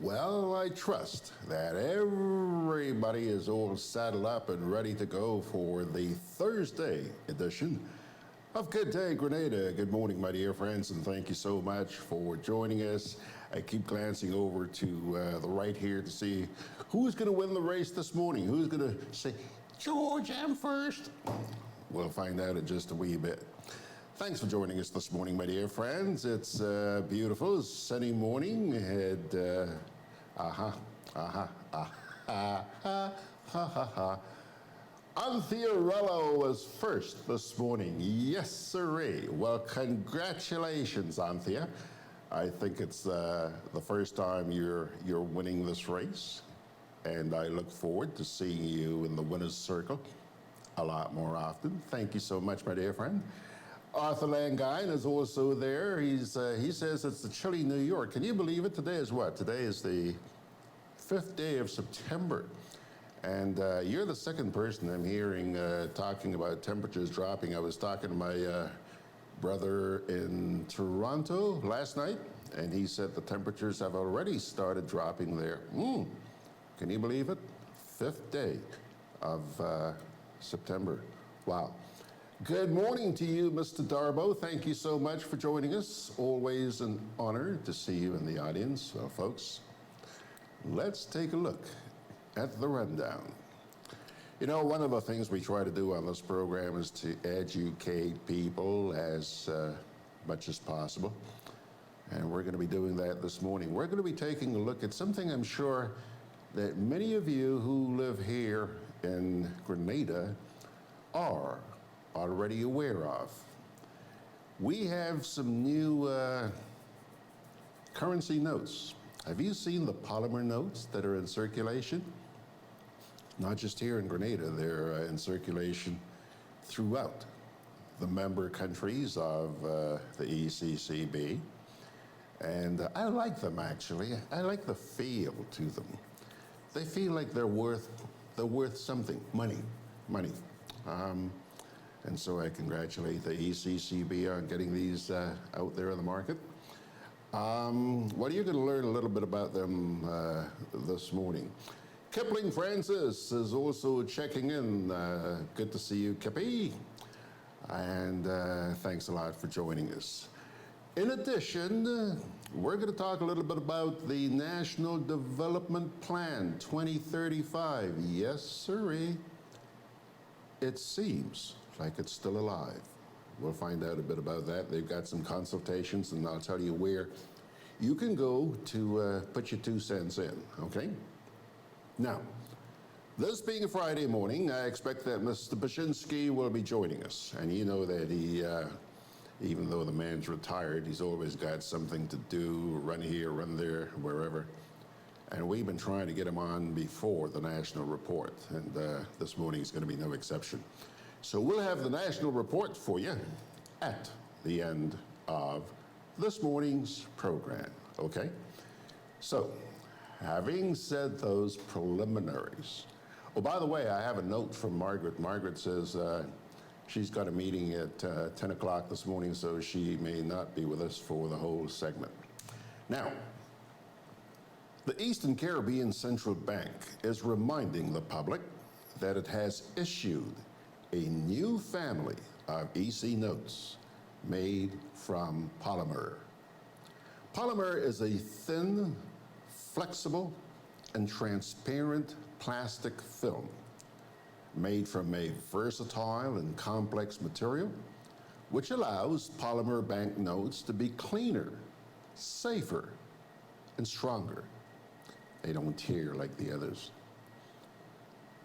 Well, I trust that everybody is all saddled up and ready to go for the Thursday edition of Good Day Grenada. Good morning, my dear friends, and thank you so much for joining us. I keep glancing over to the right here to see who's going to win the race this morning. Who's going to say, George, I'm first? We'll find out in just a wee bit. Thanks for joining us this morning, my dear friends. It's a beautiful, sunny morning. Anthea was first this morning. Yes, sirree. Well, congratulations, Anthea. I think it's the first time you're winning this race, and I look forward to seeing you in the winner's circle a lot more often. Thank you so much, my dear friend. Arthur Langine is also there. He says it's the chilly New York. Can you believe it? Today is what? Today is the 5th day of September. And you're the second person I'm hearing talking about temperatures dropping. I was talking to my brother in Toronto last night, and he said the temperatures have already started dropping there. Can you believe it? 5th day of September. Wow. Good morning to you, Mr. Darbo. Thank you so much for joining us. Always an honor to see you in the audience. Well, folks, let's take a look at the rundown. You know, one of the things we try to do on this program is to educate people as much as possible. And we're going to be doing that this morning. We're going to be taking a look at something I'm sure that many of you who live here in Grenada are already aware of. We have some new currency notes. Have you seen the polymer notes that are in circulation? Not just here in Grenada, they're in circulation throughout the member countries of the ECCB. And I like them, actually. I like the feel to them. They feel like they're worth something, money. And so I congratulate the ECCB on getting these out there in the market. What are you going to learn a little bit about them this morning? Kipling Francis is also checking in. Good to see you, Kippy. And thanks a lot for joining us. In addition, we're going to talk a little bit about the National Development Plan 2035. Yes, sirree. It seems like it's still alive. We'll find out a bit about that. They've got some consultations, and I'll tell you where you can go to put your 2 cents in, okay? Now, this being a Friday morning, I expect that Mr. Bashinsky will be joining us. And you know that he, even though the man's retired, he's always got something to do, run here, run there, wherever. And we've been trying to get him on before the national report, and this morning is going to be no exception. So we'll have the national report for you at the end of this morning's program, okay? So, having said those preliminaries, oh, by the way, I have a note from Margaret. Margaret says she's got a meeting at 10 o'clock this morning, so she may not be with us for the whole segment. Now, the Eastern Caribbean Central Bank is reminding the public that it has issued a new family of EC notes made from polymer. Polymer is a thin, flexible, and transparent plastic film made from a versatile and complex material, which allows polymer banknotes to be cleaner, safer, and stronger. They don't tear like the others.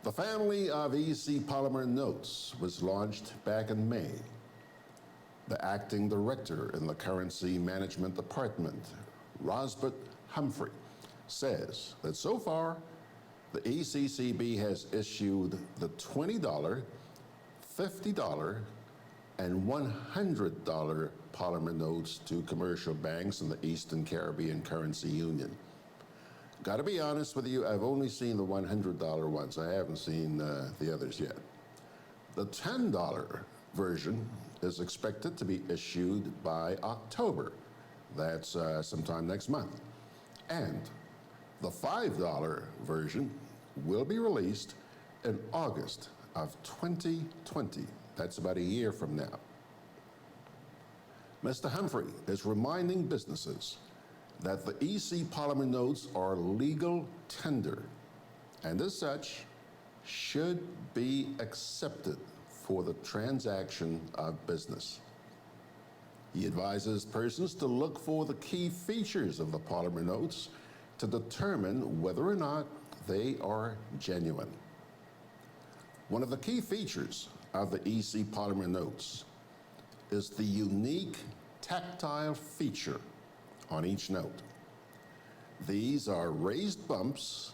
The family of EC polymer notes was launched back in May. The acting director in the Currency Management Department, Rosbert Humphrey, says that so far, the ECCB has issued the $20, $50, and $100 polymer notes to commercial banks in the Eastern Caribbean Currency Union. Got to be honest with you, I've only seen the $100 ones. I haven't seen the others yet. The $10 version is expected to be issued by October. That's sometime next month. And The $5 version will be released in August of 2020. That's about a year from now. Mr. Humphrey is reminding businesses that the EC polymer notes are legal tender and as such should be accepted for the transaction of business. He advises persons to look for the key features of the polymer notes to determine whether or not they are genuine. One of the key features of the EC polymer notes is the unique tactile feature on each note. These are raised bumps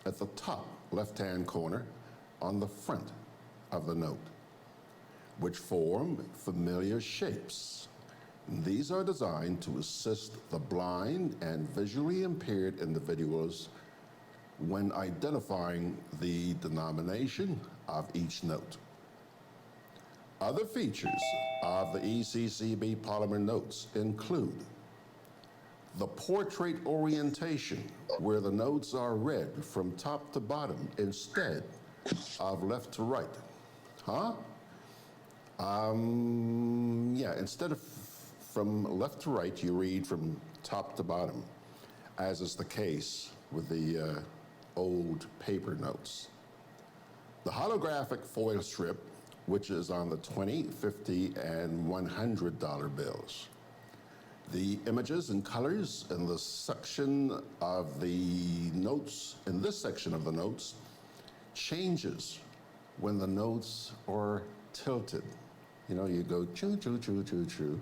at the top left-hand corner on the front of the note, which form familiar shapes. These are designed to assist the blind and visually impaired individuals when identifying the denomination of each note. Other features of the ECCB polymer notes include the portrait orientation, where the notes are read from top to bottom instead of left to right. Yeah, instead of from left to right, you read from top to bottom, as is the case with the old paper notes. The holographic foil strip, which is on the $20, $50, and $100 bills. The images and colors in the section of the notes, in this section of the notes, changes when the notes are tilted. You know, you go choo, choo, choo, choo, choo,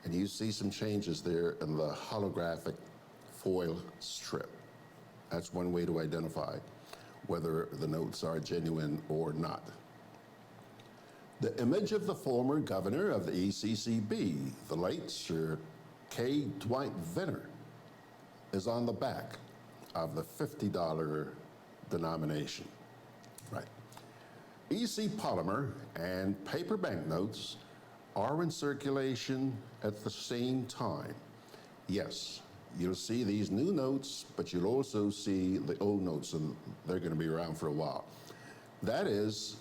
and you see some changes there in the holographic foil strip. That's one way to identify whether the notes are genuine or not. The image of the former governor of the ECCB, the late Sir K. Dwight Venner, is on the back of the $50 denomination. Right. EC polymer and paper banknotes are in circulation at the same time. Yes, you'll see these new notes, but you'll also see the old notes, and they're going to be around for a while. That is,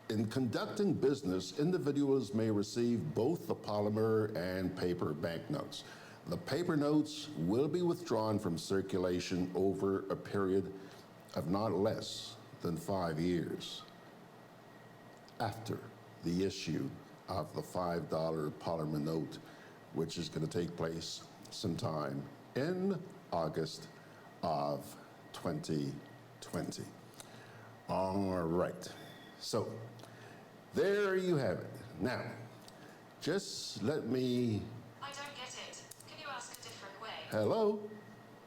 in conducting business, individuals may receive both the polymer and paper banknotes. The paper notes will be withdrawn from circulation over a period of not less than 5 years after the issue of the $5 polymer note, which is going to take place sometime in August of 2020. All right, so there you have it. Now, just let me... I don't get it. Can you ask a different way? Hello?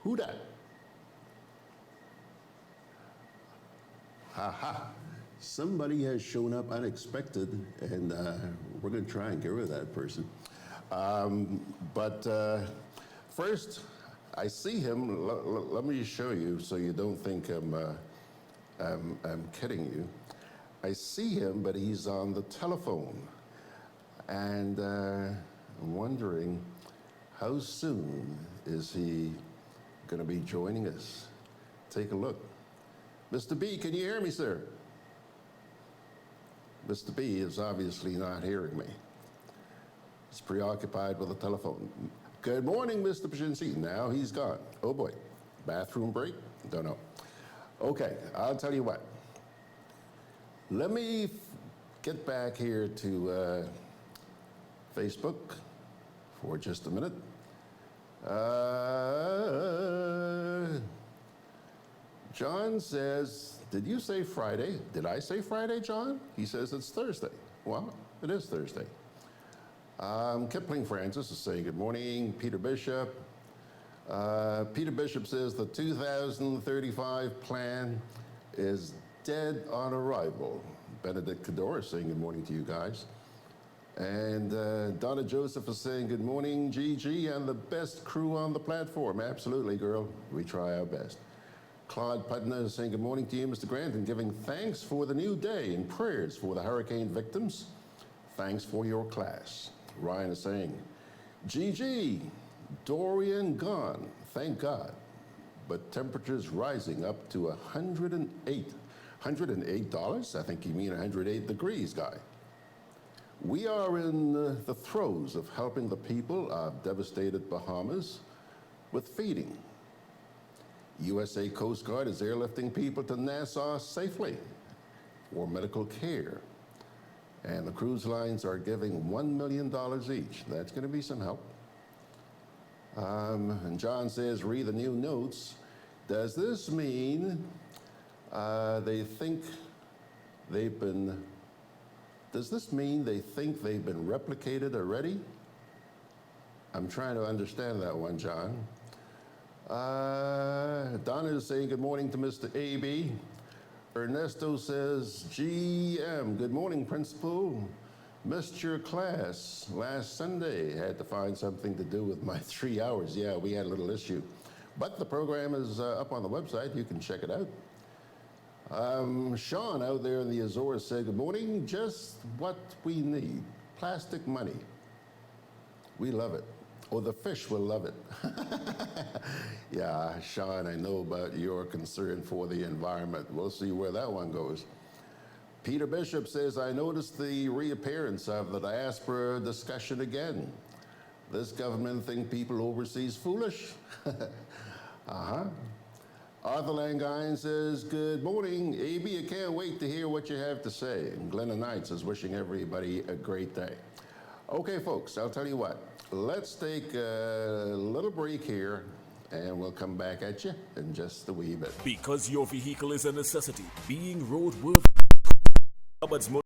Who dat? Ha ha. Somebody has shown up unexpected, and we're going to try and get rid of that person. But first, I see him. Let me show you so you don't think I'm kidding you. I see him, but he's on the telephone. And I'm wondering, how soon is he going to be joining us? Take a look. Mr. B, can you hear me, sir? Mr. B is obviously not hearing me. He's preoccupied with the telephone. Good morning, Mr. Pachinsi. Now he's gone. Oh boy, bathroom break? Don't know. Okay, I'll tell you what. Let me get back here to Facebook for just a minute. John says, did you say Friday? Did I say Friday, John? He says it's Thursday. Well, it is Thursday. Kipling Francis is saying good morning. Peter Bishop. Peter Bishop says the 2035 plan is dead on arrival. Benedict Cador is saying good morning to you guys. And Donna Joseph is saying good morning, Gigi, and the best crew on the platform. Absolutely, girl. We try our best. Claude Putner is saying good morning to you, Mr. Grant, and giving thanks for the new day and prayers for the hurricane victims. Thanks for your class. Ryan is saying, Gigi, Dorian gone, thank God. but temperatures rising up to 108. $108? I think you mean 108 degrees, Guy. We are in the throes of helping the people of devastated Bahamas with feeding. USA Coast Guard is airlifting people to Nassau safely for medical care. And the cruise lines are giving $1 million each. That's going to be some help. And John says, read the new notes. Does this mean they think they've been replicated already? I'm trying to understand that one, John. Donna is saying good morning to Mr. AB. Ernesto says, GM, good morning, Principal. Missed your class last Sunday. Had to find something to do with my 3 hours. Yeah, we had a little issue. But the program is up on the website. You can check it out. Sean out there in the Azores said, good morning. Just what we need. Plastic money. We love it. Oh, the fish will love it. Yeah, Sean, I know about your concern for the environment. We'll see where that one goes. Peter Bishop says, I noticed the reappearance of the diaspora discussion again. This government think people overseas foolish? Uh-huh. Arthur Langine says, good morning, AB. I can't wait to hear what you have to say. And Glenna Knights is wishing everybody a great day. Okay, folks, I'll tell you what. Let's take a little break here, and we'll come back at you in just a wee bit. Because your vehicle is a necessity, being roadworthy. Hubbard's Motor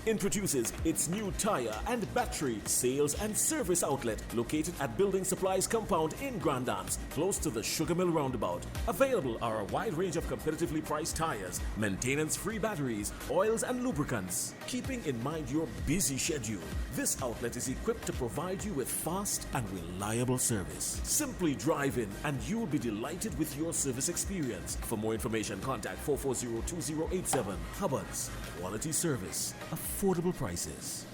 introduces its new tire and battery sales and service outlet located at Building Supplies Compound in Grand Anse, close to the Sugar Mill Roundabout. Available are a wide range of competitively priced tires, maintenance-free batteries, oils and lubricants. Keeping in mind your busy schedule, this outlet is equipped to provide you with fast and reliable service. Simply drive in and you'll be delighted with your service experience. For more information, contact 440-2087. Hubbard's, quality service, affordable prices.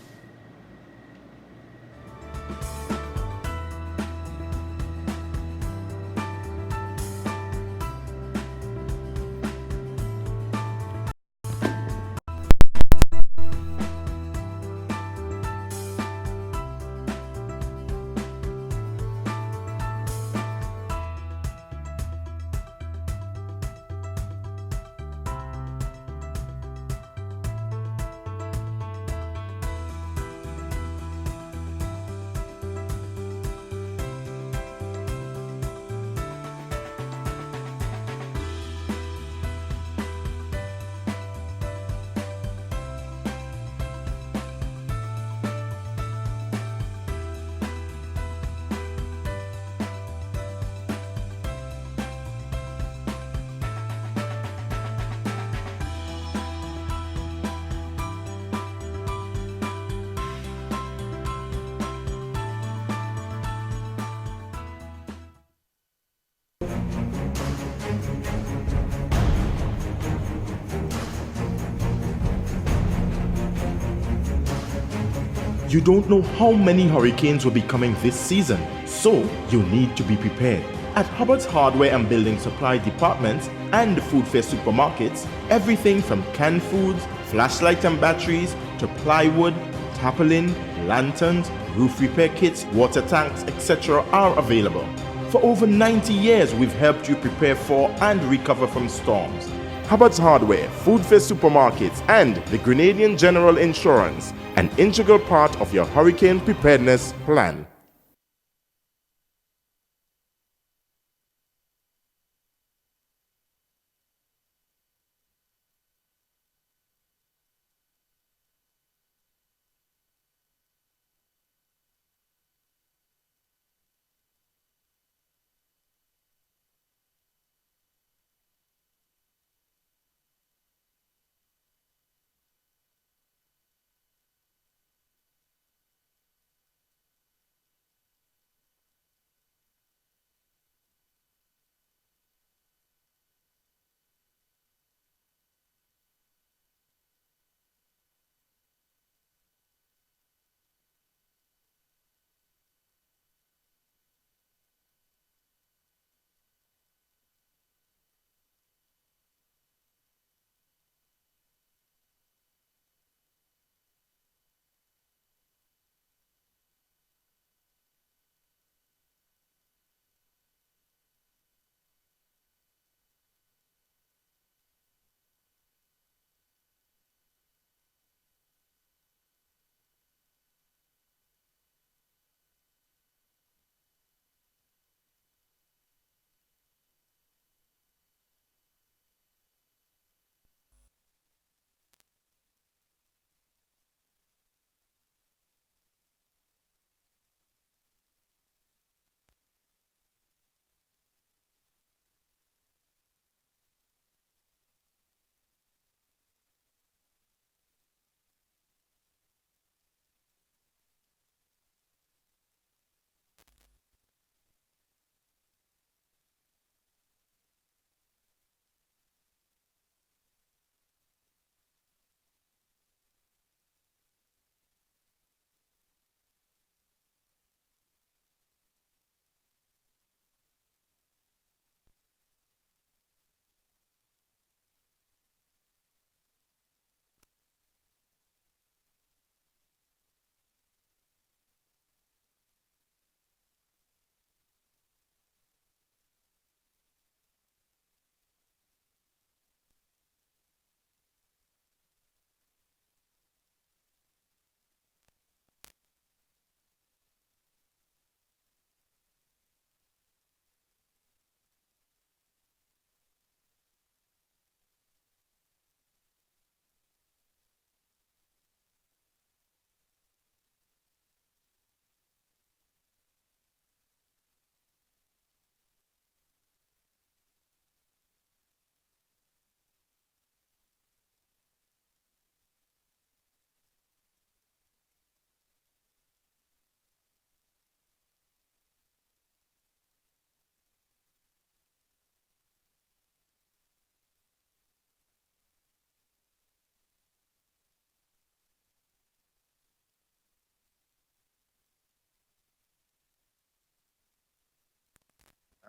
You don't know how many hurricanes will be coming this season, so you need to be prepared. At Hubbard's Hardware and Building Supply Departments and the Food Fair supermarkets, everything from canned foods, flashlights and batteries, to plywood, tarpaulin, lanterns, roof repair kits, water tanks, etc. are available. For over 90 years, we've helped you prepare for and recover from storms. Hubbard's Hardware, Food Fair supermarkets, and the Grenadian General Insurance, an integral part of your hurricane preparedness plan.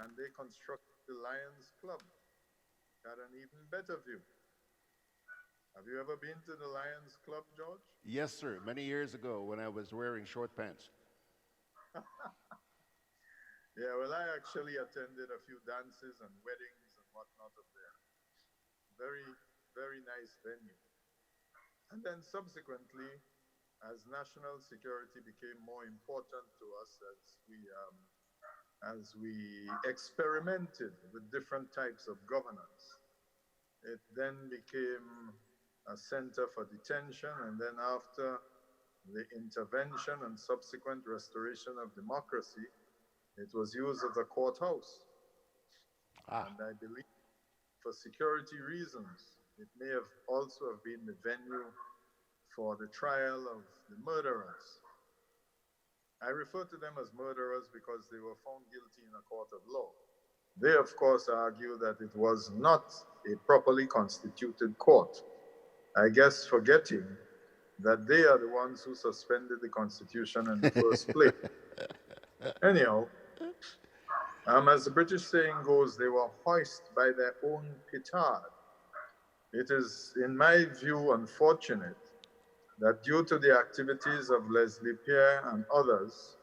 and they constructed the Lions Club. Had an even better view. Have you ever been to the Lions Club, George? Yes, sir. Many years ago when I was wearing short pants. Yeah, well, I actually attended a few dances and weddings and whatnot up there. Very, very nice venue. And then subsequently, as national security became more important to us, as we experimented with different types of governance, it then became a center for detention, and then after the intervention and subsequent restoration of democracy, it was used as a courthouse. And I believe for security reasons, it may have also have been the venue for the trial of the murderers. I refer to them as murderers because they were found guilty in a court of law. They, of course, argue that it was not a properly constituted court. I guess forgetting that they are the ones who suspended the Constitution in the first place. Anyhow, as the British saying goes, they were hoisted by their own petard. It is, in my view, unfortunate that due to the activities of Leslie Pierre and others,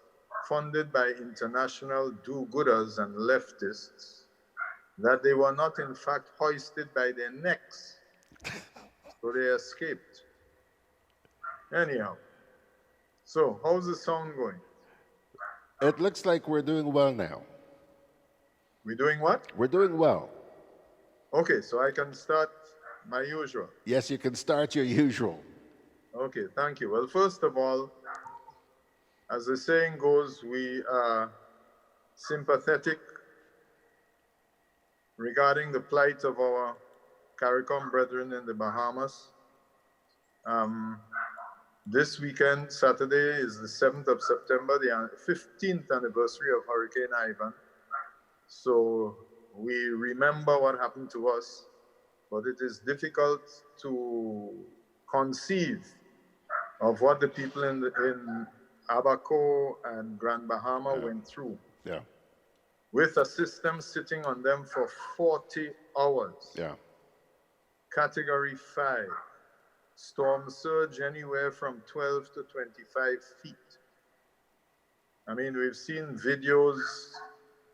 funded by international do-gooders and leftists, that they were not in fact hoisted by their necks, so they escaped. Anyhow, so how's the sound going? It looks like we're doing well now. We're doing what? We're doing well. Okay, so I can start my usual. Yes, you can start your usual. Okay, thank you. Well, first of all, as the saying goes, we are sympathetic regarding the plight of our CARICOM brethren in the Bahamas. This weekend, Saturday, is the 7th of September, the 15th anniversary of Hurricane Ivan. So we remember what happened to us, but it is difficult to conceive of what the people in Abaco and Grand Bahama went through. Yeah. With a system sitting on them for 40 hours. Yeah. Category 5. Storm surge anywhere from 12 to 25 feet. I mean, we've seen videos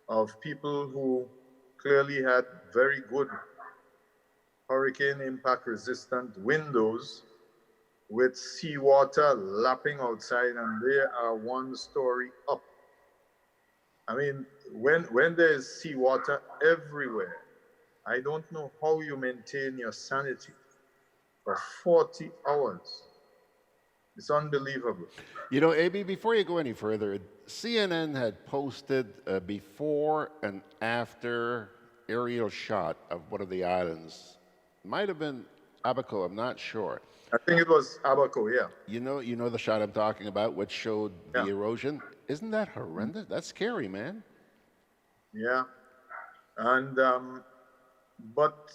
of people who clearly had very good hurricane impact resistant windows with seawater lapping outside, and they are 1 story up. I mean, when there is seawater everywhere, I don't know how you maintain your sanity for 40 hours. It's unbelievable. You know, AB, before you go any further, CNN had posted a before and after aerial shot of one of the islands. Might have been Abaco, I'm not sure. I think it was Abaco, yeah. You know the shot I'm talking about, which showed the erosion? Isn't that horrendous? That's scary, man. Yeah. And, but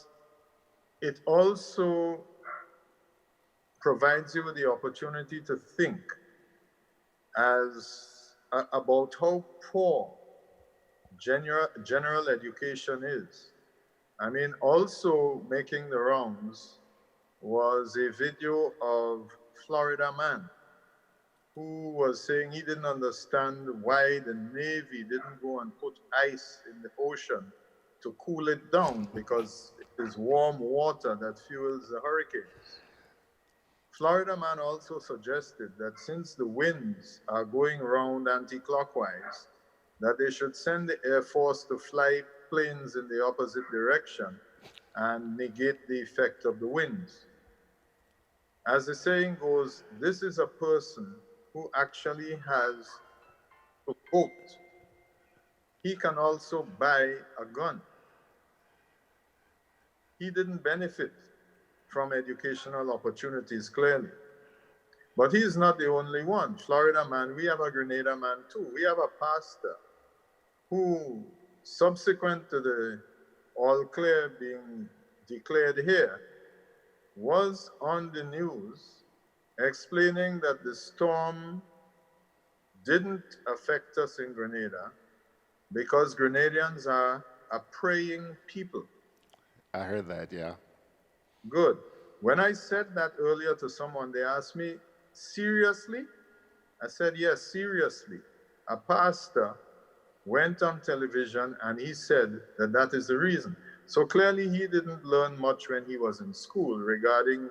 it also provides you with the opportunity to think about how poor general education is. I mean, also making the rounds was a video of Florida man who was saying he didn't understand why the Navy didn't go and put ice in the ocean to cool it down, because it is warm water that fuels the hurricanes. Florida man also suggested that since the winds are going round anti-clockwise, that they should send the Air Force to fly planes in the opposite direction and negate the effect of the winds. As the saying goes, this is a person who actually has a boat. He can also buy a gun. He didn't benefit from educational opportunities, clearly. But he's not the only one. Florida man, we have a Grenada man too. We have a pastor who, subsequent to the all clear being declared here, was on the news explaining that the storm didn't affect us in Grenada because Grenadians are a praying people. I heard that, yeah. Good. When I said that earlier to someone, they asked me, seriously? I said, yes, seriously. A pastor went on television and he said that that is the reason. So clearly he didn't learn much when he was in school regarding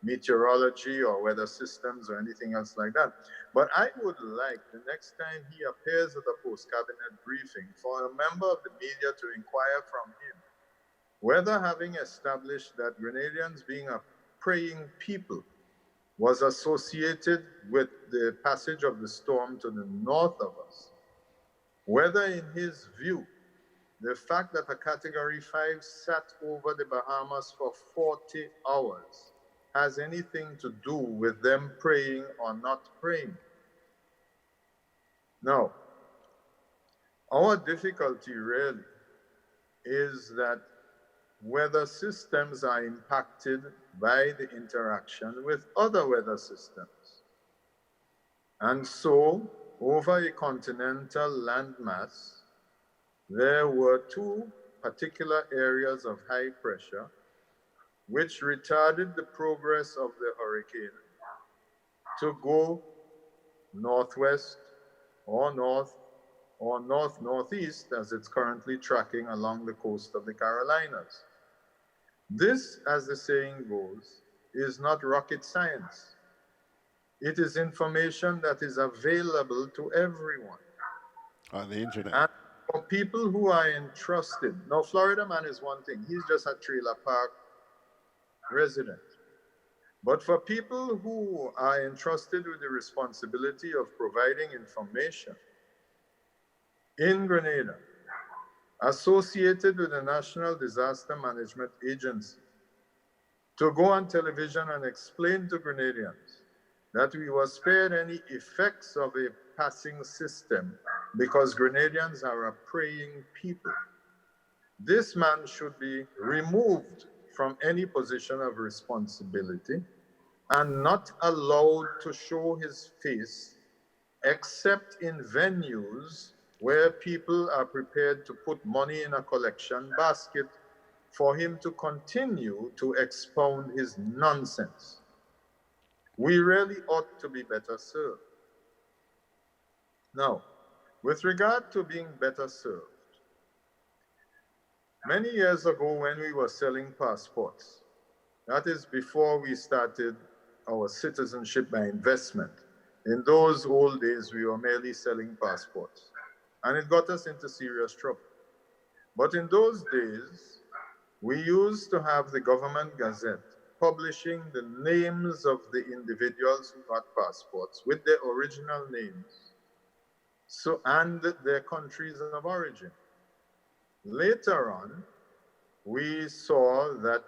meteorology or weather systems or anything else like that. But I would like the next time he appears at a post-cabinet briefing for a member of the media to inquire from him whether, having established that Grenadians being a praying people was associated with the passage of the storm to the north of us, whether in his view, the fact that a Category 5 sat over the Bahamas for 40 hours has anything to do with them praying or not praying. Now, our difficulty really is that weather systems are impacted by the interaction with other weather systems. And so, over a continental landmass, there were two particular areas of high pressure which retarded the progress of the hurricane to go northwest or north or north-northeast as it's currently tracking along the coast of the Carolinas. This, as the saying goes, is not rocket science. It is information that is available to everyone. On the internet. And for people who are entrusted, now Florida Man is one thing, he's just a trailer park resident. But for people who are entrusted with the responsibility of providing information in Grenada, associated with the National Disaster Management Agency, to go on television and explain to Grenadians that we were spared any effects of a passing system because Grenadians are a praying people. This man should be removed from any position of responsibility and not allowed to show his face except in venues where people are prepared to put money in a collection basket for him to continue to expound his nonsense. We really ought to be better served. Now, with regard to being better served, many years ago when we were selling passports, that is before we started our citizenship by investment. In those old days, we were merely selling passports, and it got us into serious trouble. But in those days, we used to have the government gazette publishing the names of the individuals who got passports with their original names and their countries of origin. Later on, we saw that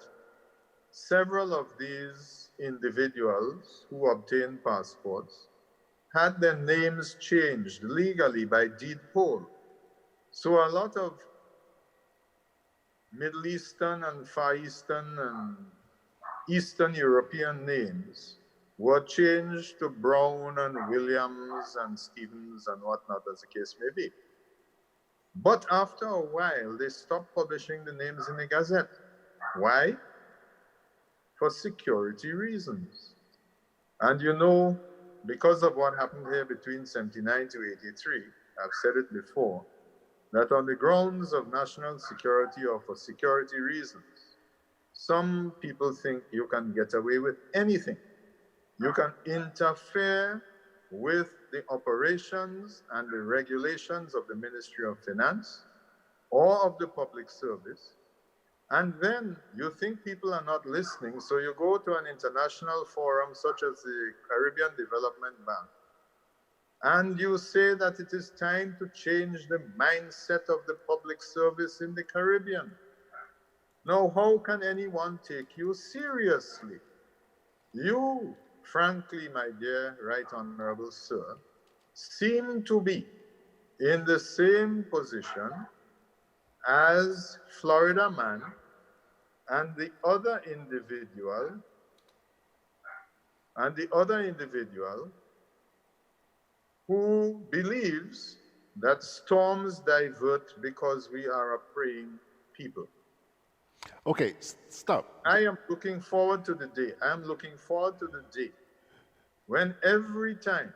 several of these individuals who obtained passports had their names changed legally by deed poll. So a lot of Middle Eastern and Far Eastern and Eastern European names were changed to Brown and Williams and Stevens and whatnot, as the case may be. But after a while, they stopped publishing the names in the Gazette. Why? For security reasons. And you know, because of what happened here between 79 to 83, I've said it before, that on the grounds of national security or for security reasons, some people think you can get away with anything. You can interfere with the operations and the regulations of the Ministry of Finance or of the public service, and then you think people are not listening, so you go to an international forum such as the Caribbean Development Bank, and you say that it is time to change the mindset of the public service in the Caribbean. Now, how can anyone take you seriously? You, frankly, my dear Right Honorable Sir, seem to be in the same position as Florida Man and the other individual who believes that storms divert because we are a praying people. Okay, stop. I am looking forward to the day. I am looking forward to the day when every time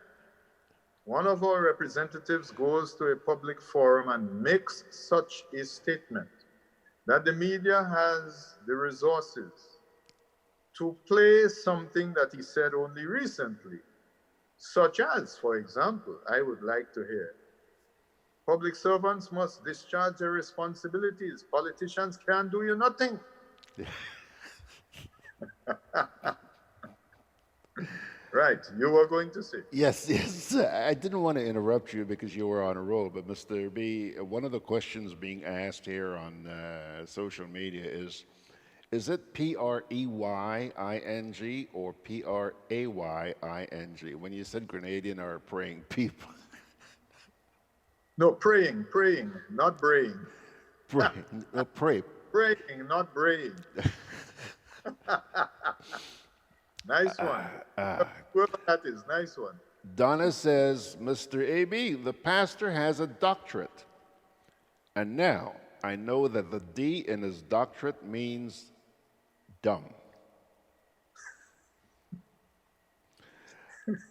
one of our representatives goes to a public forum and makes such a statement, that the media has the resources to play something that he said only recently, such as, for example, I would like to hear, public servants must discharge their responsibilities. Politicians can't do you nothing. Right, you were going to say. Yes, yes. I didn't want to interrupt you because you were on a roll, but Mr. B, one of the questions being asked here on social media is it P-R-E-Y-I-N-G or P-R-A-Y-I-N-G? When you said Grenadian or praying people. No, praying, not braying. Pray, no, pray. Praying, not braying. Nice one. Whoever that is, nice one. Donna says, Mr. A.B., the pastor has a doctorate. And now I know that the D in his doctorate means dumb.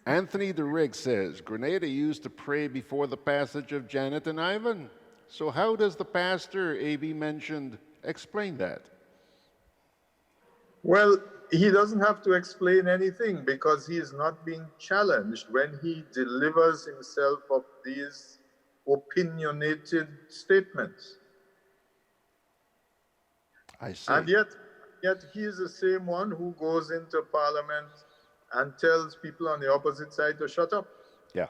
Anthony DeRigg says, Grenada used to pray before the passage of Janet and Ivan. So how does the pastor A.B. mentioned explain that? Well, he doesn't have to explain anything because he is not being challenged when he delivers himself of these opinionated statements. I see. And yet he is the same one who goes into Parliament and tells people on the opposite side to shut up. Yeah.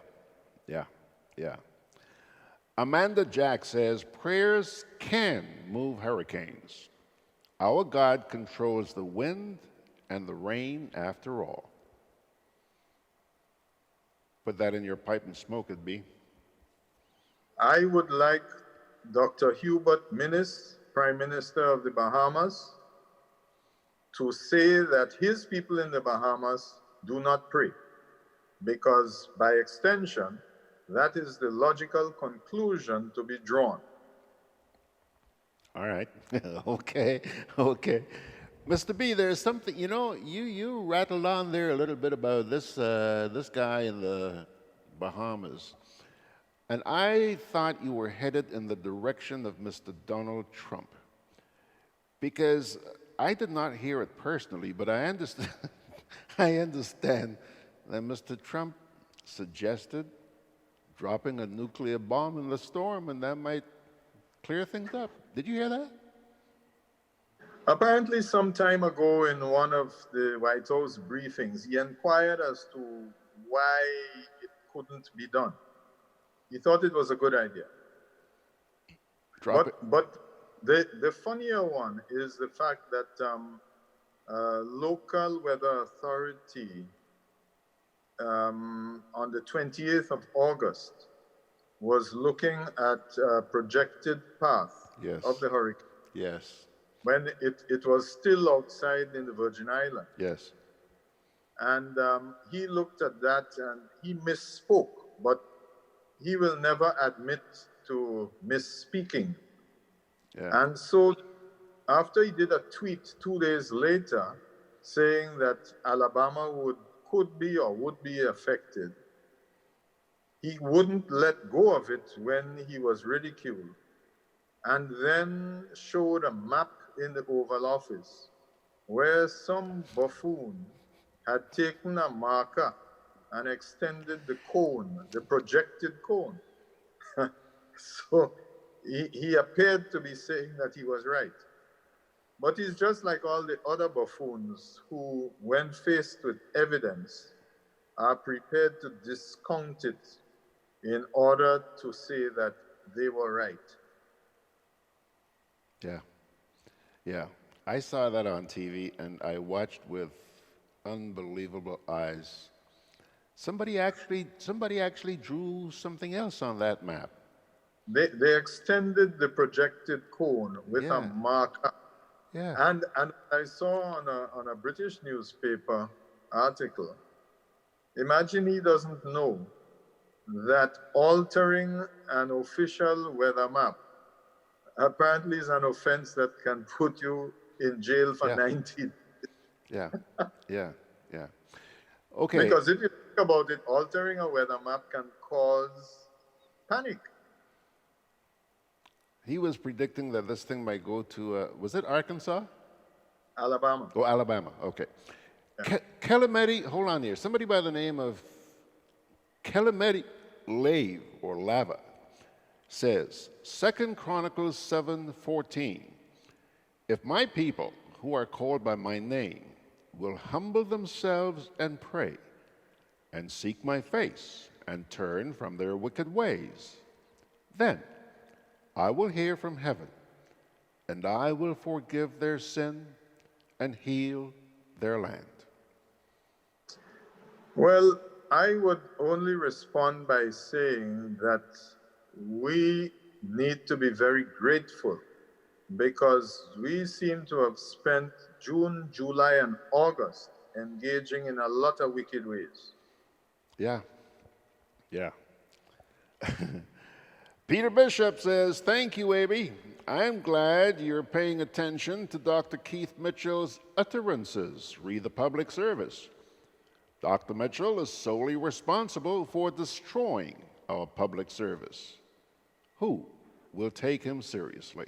Amanda Jack says, prayers can move hurricanes. Our God controls the wind and the rain after all. Put that in your pipe and smoke it, B. I would like Dr. Hubert Minnis, Prime Minister of the Bahamas, to say that his people in the Bahamas do not pray, because by extension, that is the logical conclusion to be drawn. All right. Okay. Mr. B, there's something, you rattled on there a little bit about this guy in the Bahamas. And I thought you were headed in the direction of Mr. Donald Trump. Because I did not hear it personally, but I understand, I understand that Mr. Trump suggested dropping a nuclear bomb in the storm, and that might clear things up. Did you hear that? Apparently, some time ago in one of the White House briefings, he inquired as to why it couldn't be done. He thought it was a good idea. But the funnier one is the fact that local weather authority on the 28th of August was looking at a projected path of the hurricane. Yes. When it was still outside in the Virgin Islands. Yes. And he looked at that and he misspoke, but he will never admit to misspeaking. Yeah. And so after he did a tweet 2 days later saying that Alabama could be or would be affected, he wouldn't let go of it when he was ridiculed, and then showed a map in the Oval Office where some buffoon had taken a marker and extended the cone, the projected cone. So he appeared to be saying that he was right. But he's just like all the other buffoons who, when faced with evidence, are prepared to discount it in order to say that they were right. Yeah. I saw that on TV and I watched with unbelievable eyes. Somebody actually drew something else on that map. They extended the projected cone with a marker. Yeah. And I saw on a British newspaper article, imagine he doesn't know that altering an official weather map apparently is an offense that can put you in jail for Yeah. 90 days. Yeah, yeah, yeah. Okay. Because if you think about it, altering a weather map can cause panic. He was predicting that this thing might go to, was it Arkansas? Alabama. Oh, Alabama, okay. Calamity, hold on here. Somebody by the name of Calamity Lave or Lava says, 2 Chronicles 7:14, if my people who are called by my name will humble themselves and pray and seek my face and turn from their wicked ways, then I will hear from heaven and I will forgive their sin and heal their land. Well, I would only respond by saying that we need to be very grateful because we seem to have spent June, July, and August engaging in a lot of wicked ways. Yeah, yeah. Peter Bishop says, thank you, Aby. I'm glad you're paying attention to Dr. Keith Mitchell's utterances. Read the public service. Dr. Mitchell is solely responsible for destroying our public service. Who will take him seriously?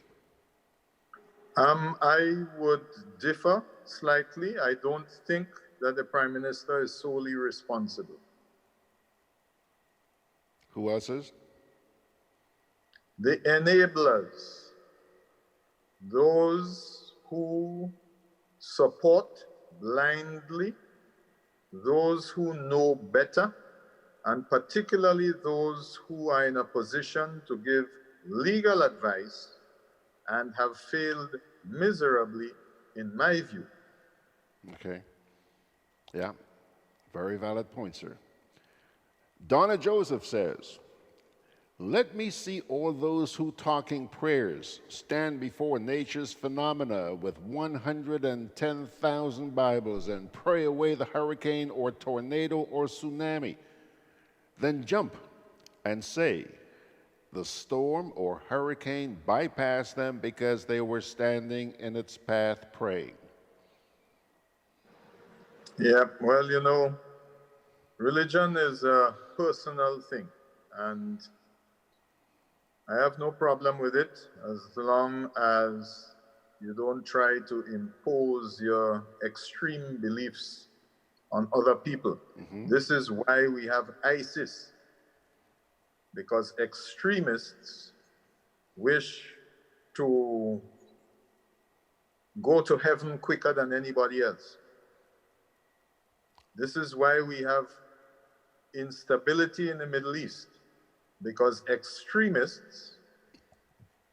I would differ slightly. I don't think that the Prime Minister is solely responsible. Who else is? The enablers, those who support blindly, those who know better, and particularly those who are in a position to give legal advice and have failed miserably, in my view. Okay. Yeah, very valid point, sir. Donna Joseph says, let me see all those who talking prayers stand before nature's phenomena with 110,000 Bibles and pray away the hurricane or tornado or tsunami. Then jump and say, the storm or hurricane bypassed them because they were standing in its path praying. Yeah, well, you know, religion is a personal thing, and I have no problem with it as long as you don't try to impose your extreme beliefs on other people. Mm-hmm. This is why we have ISIS, because extremists wish to go to heaven quicker than anybody else. This is why we have instability in the Middle East, because extremists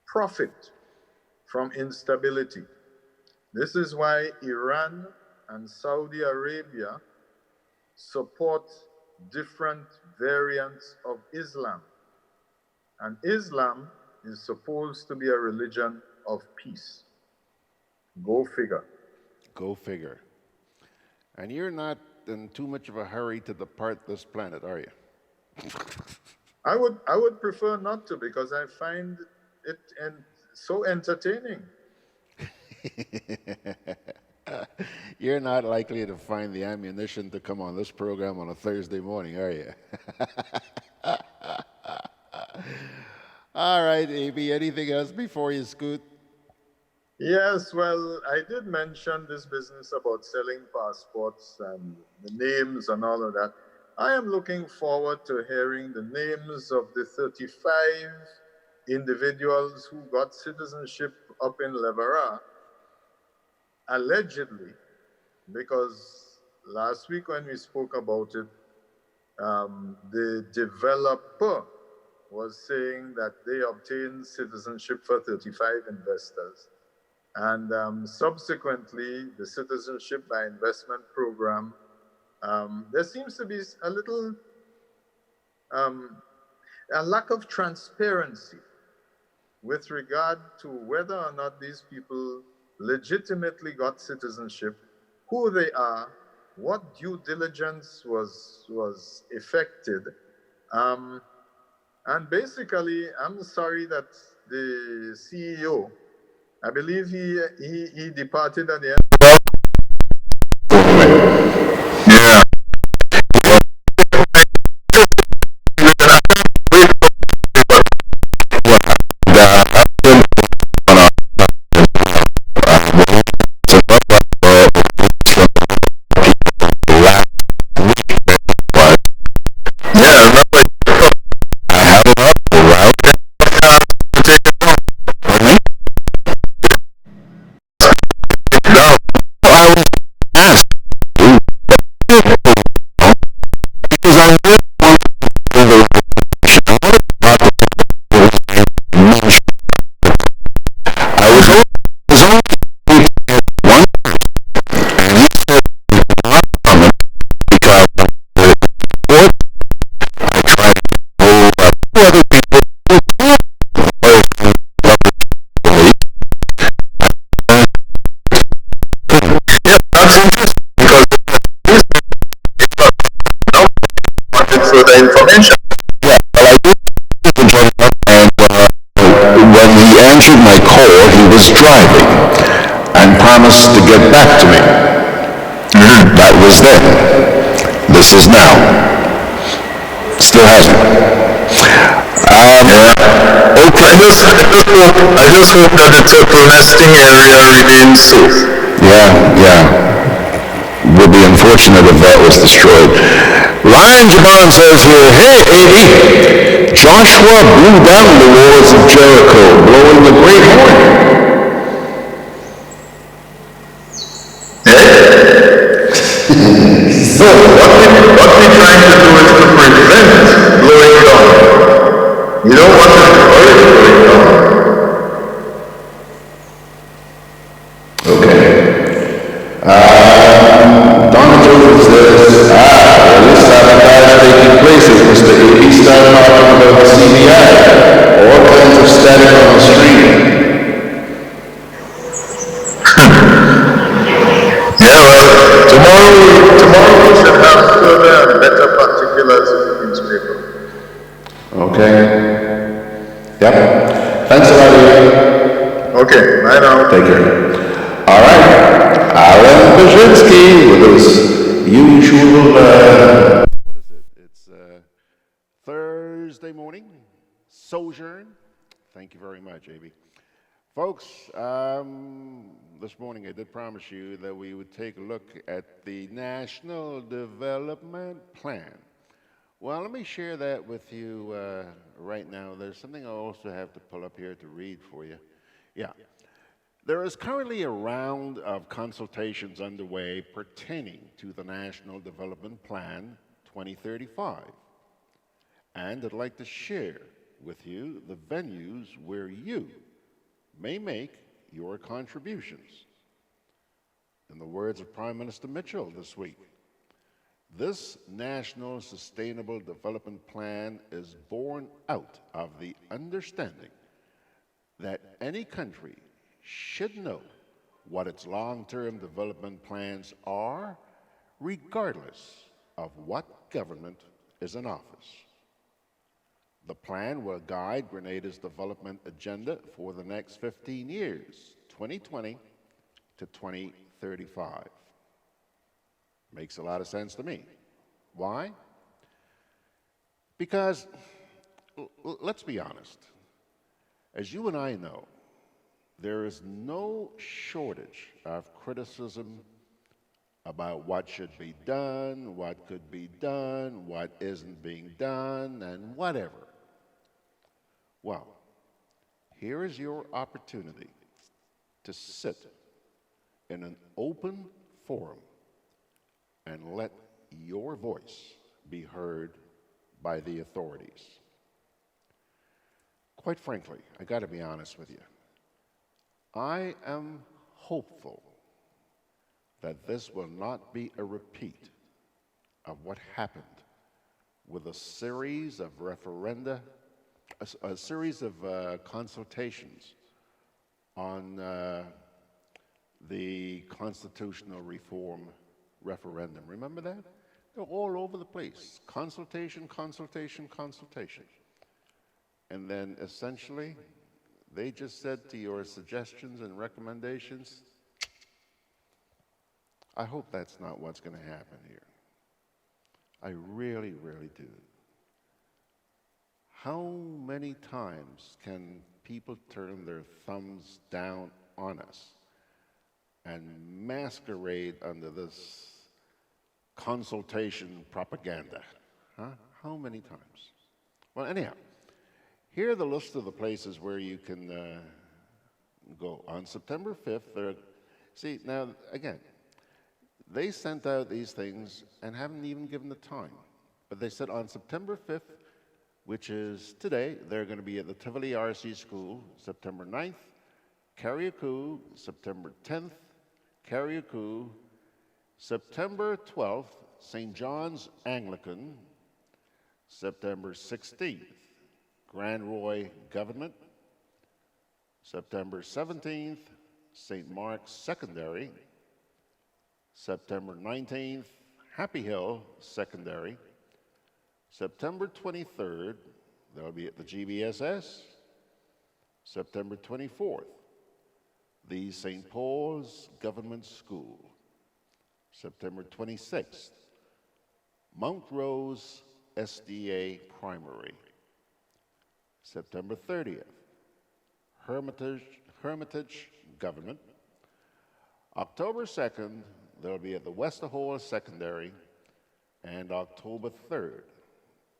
profit from instability. This is why Iran and Saudi Arabia support different variants of Islam. And Islam is supposed to be a religion of peace. Go figure. Go figure. And you're not in too much of a hurry to depart this planet, are you? I would prefer not to, because I find it so entertaining. You're not likely to find the ammunition to come on this program on a Thursday morning, are you? All right, AB, anything else before you scoot? Yes, well, I did mention this business about selling passports and the names and all of that. I am looking forward to hearing the names of the 35 individuals who got citizenship up in Leverah, allegedly, because last week when we spoke about it, the developer was saying that they obtained citizenship for 35 investors. And subsequently, the Citizenship by Investment Program, there seems to be a little a lack of transparency with regard to whether or not these people legitimately got citizenship, who they are, what due diligence was effected, And basically, I'm sorry that the CEO, I believe he departed at the end. Yeah. Further information. Yeah, well, I did the gentleman, and when he answered my call, he was driving and promised to get back to me. That was then. This is now. Still hasn't. Okay. I just hope that the turtle nesting area remains safe. Yeah. Would be unfortunate if that was destroyed. Ryan Jabon says here, hey, AD, Joshua blew down the walls of Jericho, blowing the great horn. So, what we're trying to do is to prevent blowing down. You don't want to encourage blowing down. Okay. Donna Joseph says, this sabotage taking place as Mr. A.P. started talking about the CBI, all kinds of static on the stream. Yeah, well, tomorrow we should have further and better particulars in the newspaper. Okay. Yep. Thanks a lot, Ian. Okay, bye now. Take care. All right. Allan with his usual. What is it? It's Thursday morning. Sojourn. Thank you very much, AB. Folks, this morning I did promise you that we would take a look at the National Development Plan. Well, let me share that with you right now. There's something I also have to pull up here to read for you. Yeah. There is currently a round of consultations underway pertaining to the National Development Plan 2035. And I'd like to share with you the venues where you may make your contributions. In the words of Prime Minister Mitchell this week, this National Sustainable Development Plan is born out of the understanding that any country should know what its long-term development plans are, regardless of what government is in office. The plan will guide Grenada's development agenda for the next 15 years, 2020 to 2035. Makes a lot of sense to me. Why? Because, let's be honest, as you and I know, there is no shortage of criticism about what should be done, what could be done, what isn't being done, and whatever. Well, here is your opportunity to sit in an open forum and let your voice be heard by the authorities. Quite frankly, I got to be honest with you. I am hopeful that this will not be a repeat of what happened with a series of referenda, a series of consultations on the constitutional reform referendum. Remember that? They're all over the place. Consultation, consultation, consultation. And then essentially, they just said to your suggestions and recommendations, I hope that's not what's going to happen here. I really, really do. How many times can people turn their thumbs down on us and masquerade under this consultation propaganda? Huh? How many times? Well, anyhow, here are the list of the places where you can go. On September 5th, see, now, again, they sent out these things and haven't even given the time. But they said on September 5th, which is today, they're going to be at the Tivoli RC School, September 9th, Carriacou, September 10th, Carriacou, September 12th, St. John's Anglican, September 16th, Grand Roy Government, September 17th, St. Mark's Secondary, September 19th, Happy Hill Secondary, September 23rd, they'll be at the GBSS, September 24th, the St. Paul's Government School, September 26th, Mount Rose SDA Primary, September 30th, Hermitage Government, October 2nd, they'll be at the Westerhall Secondary, and October 3rd,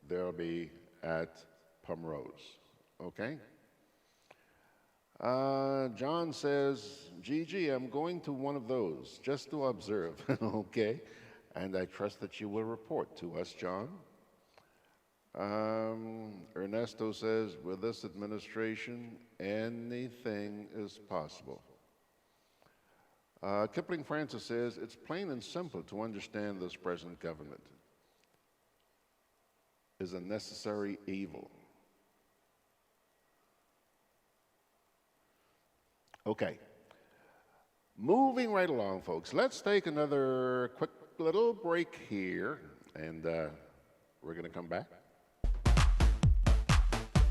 they'll be at Pomrose, okay? John says, Gigi, I'm going to one of those just to observe, okay? And I trust that you will report to us, John. Ernesto says, with this administration, anything is possible. Kipling Francis says, it's plain and simple to understand this present government is a necessary evil. Okay. Moving right along, folks. Let's take another quick little break here, and we're going to come back.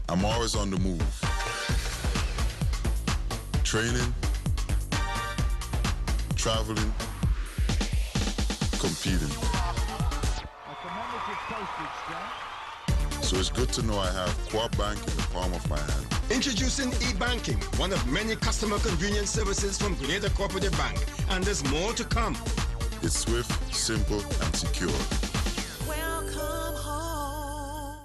I'm always on the move. Training, traveling, competing. So it's good to know I have Quad Bank in the palm of my hand. Introducing e-banking, one of many customer convenience services from Grenada Cooperative Bank, and there's more to come. It's swift, simple, and secure. Welcome home.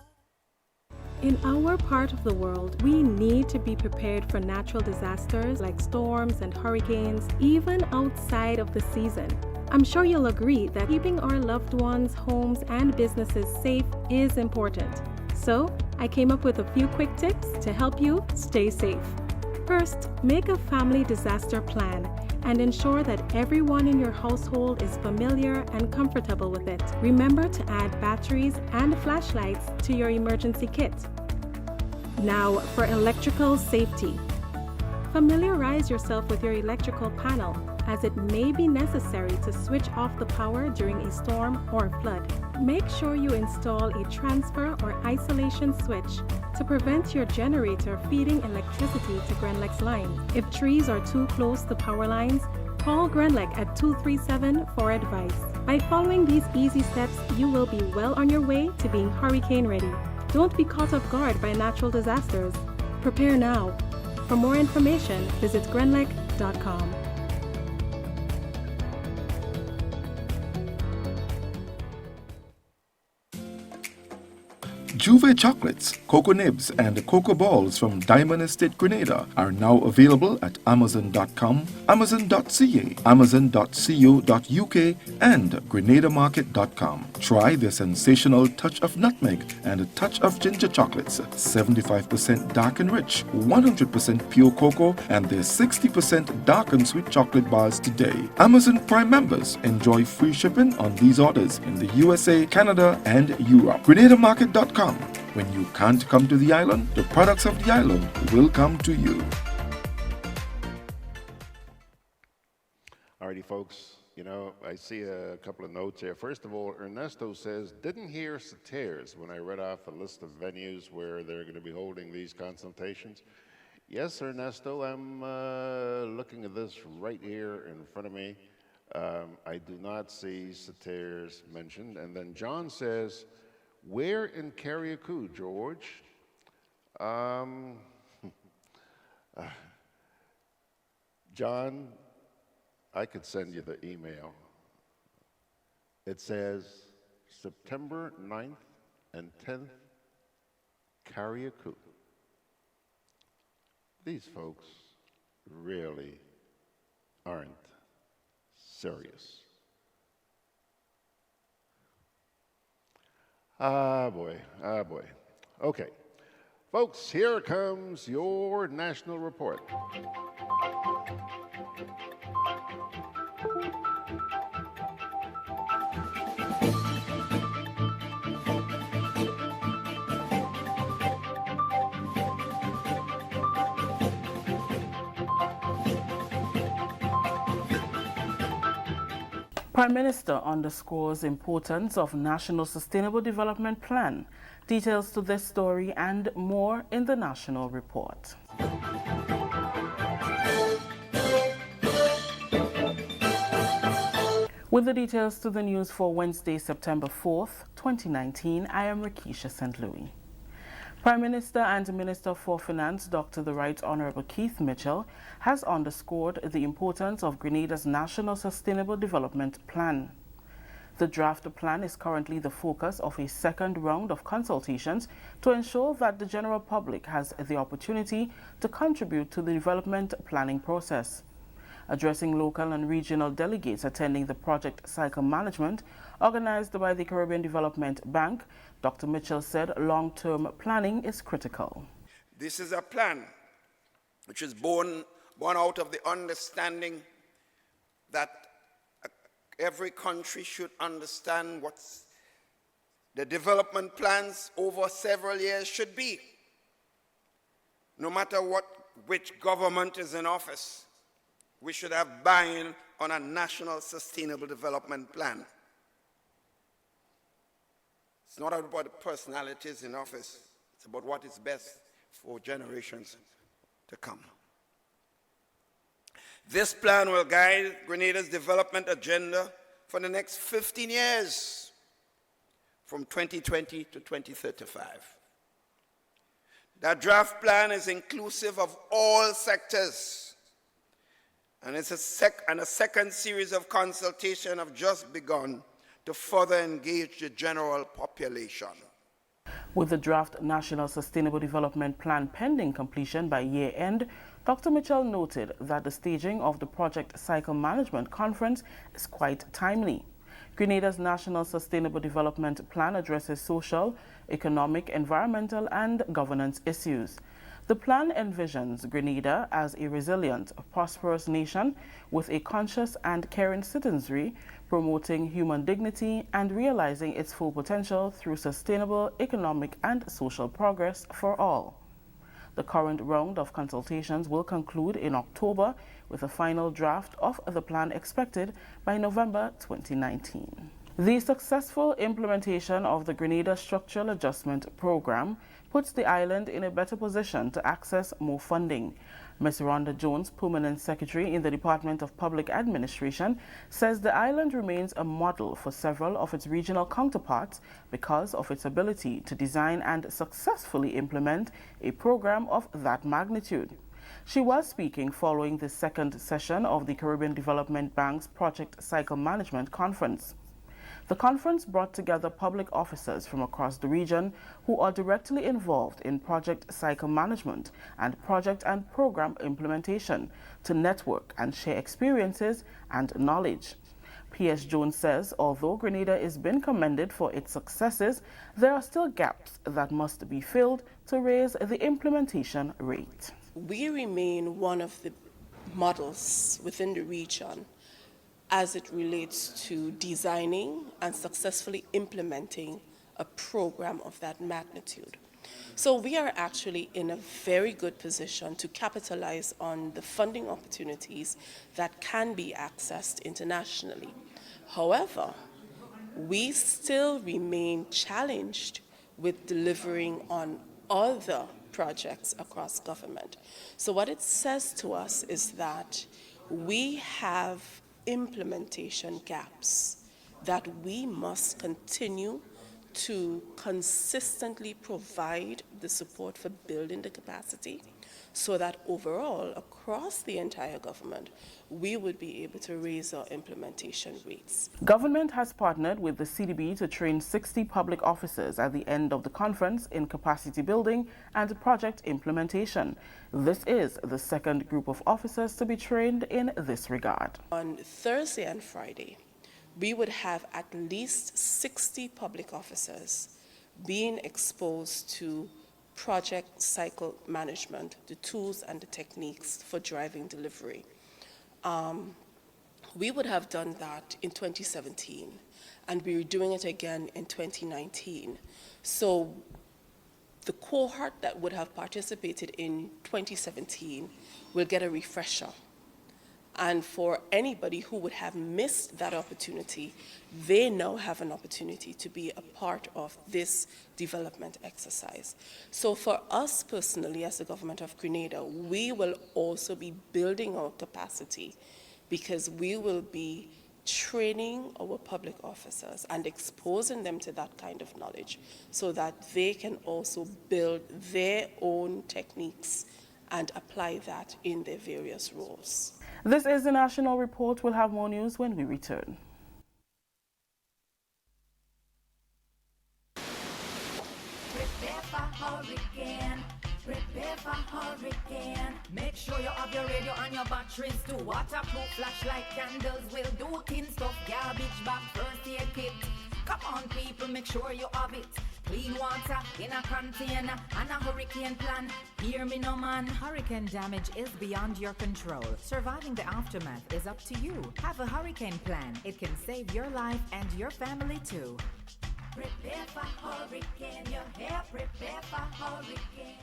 In our part of the world, we need to be prepared for natural disasters like storms and hurricanes, even outside of the season. I'm sure you'll agree that keeping our loved ones, homes, and businesses safe is important. So, I came up with a few quick tips to help you stay safe. First, make a family disaster plan and ensure that everyone in your household is familiar and comfortable with it. Remember to add batteries and flashlights to your emergency kit. Now, for electrical safety. Familiarize yourself with your electrical panel, as it may be necessary to switch off the power during a storm or flood. Make sure you install a transfer or isolation switch to prevent your generator feeding electricity to Grenlec's line. If trees are too close to power lines, call Grenlec at 237 for advice. By following these easy steps, you will be well on your way to being hurricane ready. Don't be caught off guard by natural disasters. Prepare now. For more information, visit grenlec.com. Juve chocolates, cocoa nibs, and cocoa balls from Diamond Estate Grenada are now available at Amazon.com, Amazon.ca, Amazon.co.uk, and GrenadaMarket.com. Try the sensational touch of nutmeg and a touch of ginger chocolates, 75% dark and rich, 100% pure cocoa, and their 60% dark and sweet chocolate bars today. Amazon Prime members enjoy free shipping on these orders in the USA, Canada, and Europe. GrenadaMarket.com. When you can't come to the island, the products of the island will come to you. Alrighty, folks. You know, I see a couple of notes here. First of all, Ernesto says, didn't hear Sateres when I read off a list of venues where they're going to be holding these consultations. Yes, Ernesto, I'm looking at this right here in front of me. I do not see Sateres mentioned. And then John says, where in Carriacou, George? John, I could send you the email. It says September 9th and 10th, Carriacou. These folks really aren't serious. Ah, boy, ah, boy. Okay. Folks, here comes your national report. Prime Minister underscores importance of National Sustainable Development Plan. Details to this story and more in the National Report. With the details to the news for Wednesday, September 4th, 2019, I am Rakisha St. Louis. Prime Minister and Minister for Finance, Dr. the Right Honorable Keith Mitchell, has underscored the importance of Grenada's National Sustainable Development Plan. The draft plan is currently the focus of a second round of consultations to ensure that the general public has the opportunity to contribute to the development planning process. Addressing local and regional delegates attending the project cycle management organized by the Caribbean Development Bank, Dr. Mitchell said long-term planning is critical. This is a plan which is born out of the understanding that every country should understand what the development plans over several years should be. No matter which government is in office, we should have buy-in on a national sustainable development plan. It's not about the personalities in office. It's about what is best for generations to come. This plan will guide Grenada's development agenda for the next 15 years, from 2020 to 2035. That draft plan is inclusive of all sectors, and it's a second series of consultation have just begun to further engage the general population. With the draft National Sustainable Development Plan pending completion by year end, Dr. Mitchell noted that the staging of the Project Cycle Management Conference is quite timely. Grenada's National Sustainable Development Plan addresses social, economic, environmental, and governance issues. The plan envisions Grenada as a resilient, prosperous nation with a conscious and caring citizenry, promoting human dignity and realizing its full potential through sustainable economic and social progress for all. The current round of consultations will conclude in October, with a final draft of the plan expected by November 2019. The successful implementation of the Grenada Structural Adjustment Program puts the island in a better position to access more funding. Ms. Rhonda Jones, Permanent Secretary in the Department of Public Administration, says the island remains a model for several of its regional counterparts because of its ability to design and successfully implement a program of that magnitude. She was speaking following the second session of the Caribbean Development Bank's Project Cycle Management Conference. The conference brought together public officers from across the region who are directly involved in project cycle management and project and program implementation to network and share experiences and knowledge. P.S. Jones says although Grenada is being commended for its successes, there are still gaps that must be filled to raise the implementation rate. We remain one of the models within the region as it relates to designing and successfully implementing a program of that magnitude. So we are actually in a very good position to capitalize on the funding opportunities that can be accessed internationally. However, we still remain challenged with delivering on other projects across government. So what it says to us is that we have implementation gaps that we must continue to consistently provide the support for building the capacity so that overall, across the entire government, we would be able to raise our implementation rates. Government has partnered with the CDB to train 60 public officers at the end of the conference in capacity building and project implementation. This is the second group of officers to be trained in this regard. On Thursday and Friday, we would have at least 60 public officers being exposed to project cycle management, the tools and the techniques for driving delivery. We would have done that in 2017, and we were doing it again in 2019. So the cohort that would have participated in 2017 will get a refresher. And for anybody who would have missed that opportunity, they now have an opportunity to be a part of this development exercise. So for us personally, as the government of Grenada, we will also be building our capacity because we will be training our public officers and exposing them to that kind of knowledge so that they can also build their own techniques and apply that in their various roles. This is the National Report. We'll have more news when we return. Prepare for hurricane. Prepare for hurricane. Make sure you have your radio and your batteries too. Waterproof flashlight candles will do. Tin stuff, garbage bag, first aid kit. Come on, people, make sure you have it. Clean water in a container and a hurricane plan. Hear me no man. Hurricane damage is beyond your control. Surviving the aftermath is up to you. Have a hurricane plan. It can save your life and your family too. Prepare for hurricane. Your hair, prepare for hurricane.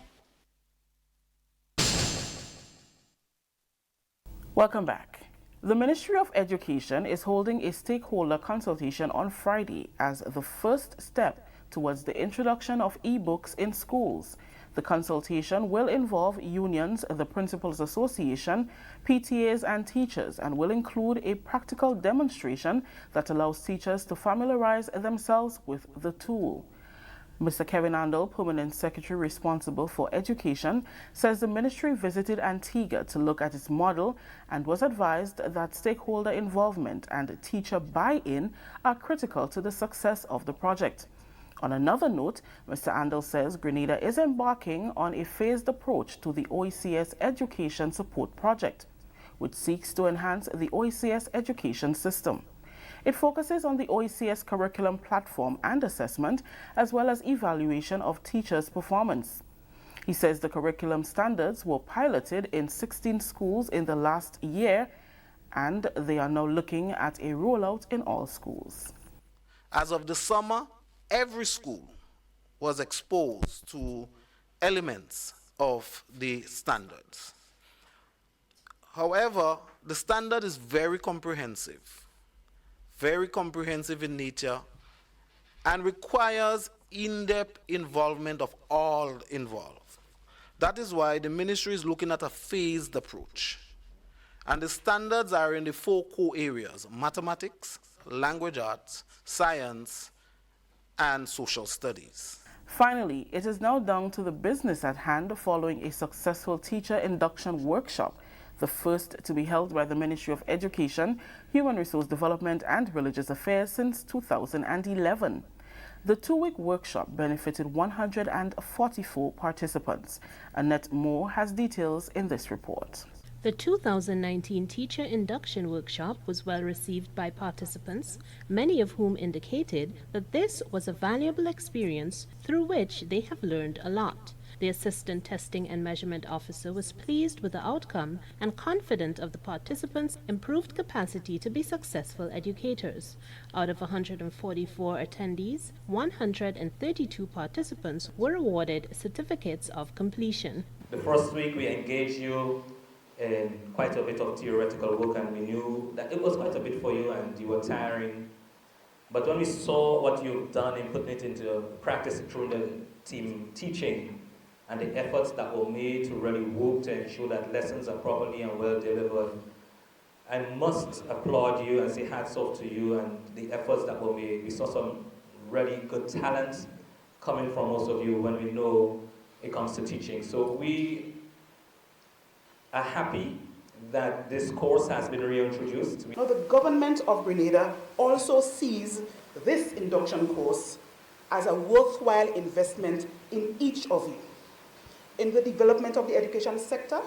Welcome back. The Ministry of Education is holding a stakeholder consultation on Friday as the first step towards the introduction of e-books in schools. The consultation will involve unions, the Principals Association, PTAs and teachers, and will include a practical demonstration that allows teachers to familiarize themselves with the tool. Mr. Kevin Andel, Permanent Secretary responsible for education, says the ministry visited Antigua to look at its model and was advised that stakeholder involvement and teacher buy-in are critical to the success of the project. On another note, Mr. Andel says Grenada is embarking on a phased approach to the OECS Education Support Project, which seeks to enhance the OECS education system. It focuses on the OECS curriculum platform and assessment, as well as evaluation of teachers' performance. He says the curriculum standards were piloted in 16 schools in the last year, and they are now looking at a rollout in all schools. As of the summer, every school was exposed to elements of the standards. However, the standard is very comprehensive in nature, and requires in-depth involvement of all involved. That is why the ministry is looking at a phased approach. And the standards are in the 4 core areas: mathematics, language arts, science, and social studies. Finally, it is now down to the business at hand following a successful teacher induction workshop, the first to be held by the Ministry of Education, Human Resource Development and Religious Affairs since 2011. The 2-week workshop benefited 144 participants. Annette Moore has details in this report. The 2019 Teacher Induction Workshop was well received by participants, many of whom indicated that this was a valuable experience through which they have learned a lot. The Assistant Testing and Measurement Officer was pleased with the outcome and confident of the participants' improved capacity to be successful educators. Out of 144 attendees, 132 participants were awarded certificates of completion. The first week we engaged you in quite a bit of theoretical work, and we knew that it was quite a bit for you and you were tiring. But when we saw what you've done in putting it into practice through the team teaching and the efforts that were made to really work to ensure that lessons are properly and well delivered, I must applaud you and say hats off to you and the efforts that were made. We saw some really good talent coming from most of you when we know it comes to teaching. So we are happy that this course has been reintroduced. Now, the government of Grenada also sees this induction course as a worthwhile investment in each of you, in the development of the education sector,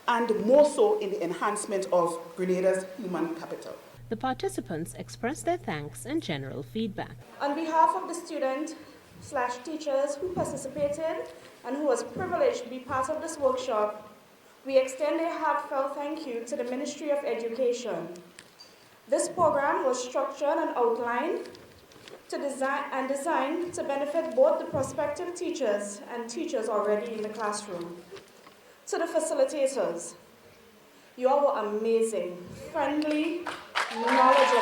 and more so in the enhancement of Grenada's human capital. The participants expressed their thanks and general feedback. On behalf of the student/teachers who participated and who was privileged to be part of this workshop, we extend a heartfelt thank you to the Ministry of Education. This program was structured and outlined to designed to benefit both the prospective teachers and teachers already in the classroom. To the facilitators, you all were amazing, friendly, knowledgeable.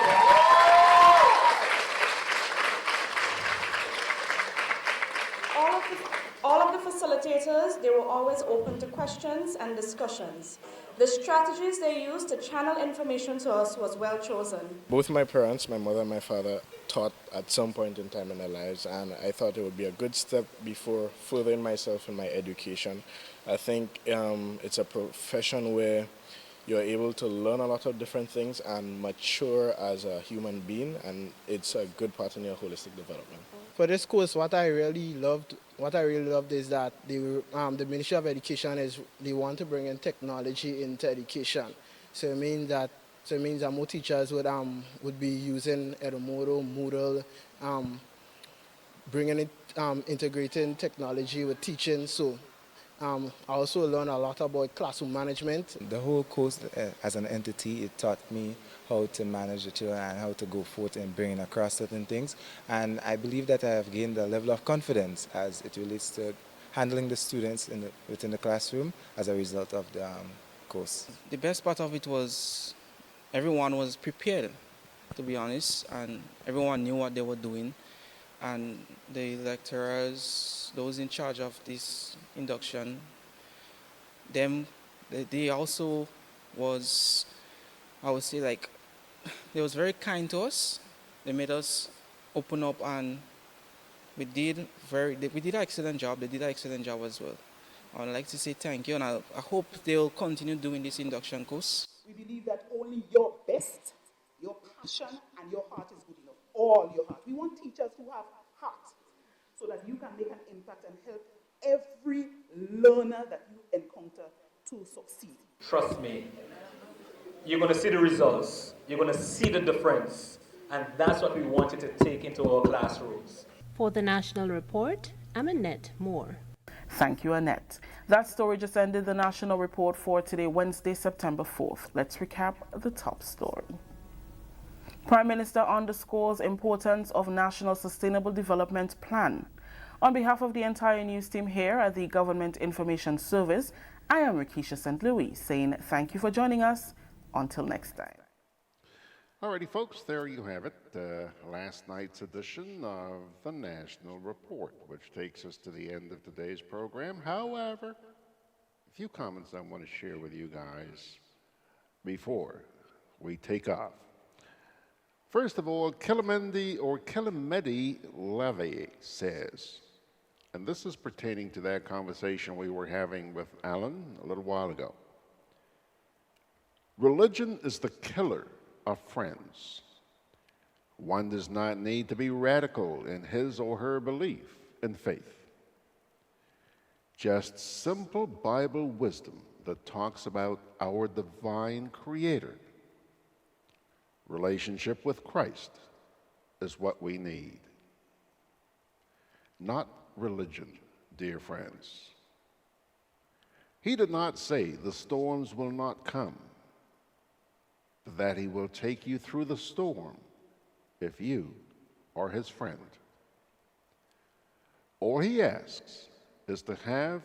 All of the facilitators, they were always open to questions and discussions. The strategies they used to channel information to us was well chosen. Both my parents, my mother and my father, taught at some point in time in their lives, and I thought it would be a good step before furthering myself in my education. I think it's a profession where you're able to learn a lot of different things and mature as a human being, and it's a good part in your holistic development. For this course, what I really loved is that the Ministry of Education they want to bring in technology into education. So it means that more teachers would be using Edmodo, Moodle, bringing it, integrating technology with teaching. So I also learned a lot about classroom management. The whole course as an entity, it taught me how to manage the children and how to go forth and bringing across certain things. And I believe that I have gained a level of confidence as it relates to handling the students within the classroom as a result of the course. The best part of it was everyone was prepared, to be honest, and everyone knew what they were doing. And the lecturers, those in charge of this induction, they also was, I would say, like, they was very kind to us. They made us open up, and we did an excellent job. They did an excellent job as well. I would like to say thank you, and I hope they'll continue doing this induction course. We believe that only your best, your passion, and your heart is good enough. All your heart. We want teachers who have heart, so that you can make an impact and help every learner that you encounter to succeed. Trust me, you're going to see the results. You're going to see the difference. And that's what we wanted to take into our classrooms. For the National Report, I'm Annette Moore. Thank you, Annette. That story just ended the National Report for today, Wednesday, September 4th. Let's recap the top story. Prime Minister underscores importance of National Sustainable Development Plan. On behalf of the entire news team here at the Government Information Service, I am Rikisha St. Louis saying thank you for joining us. Until next time. Alrighty, folks, there you have it. Last night's edition of the National Report, which takes us to the end of today's program. However, a few comments I want to share with you guys before we take off. First of all, Kilimedi Levy says, and this is pertaining to that conversation we were having with Allan a little while ago. Religion is the killer of friends. One does not need to be radical in his or her belief and faith. Just simple Bible wisdom that talks about our divine Creator. Relationship with Christ is what we need. Not religion, dear friends. He did not say the storms will not come, but that he will take you through the storm if you are his friend. All he asks is to have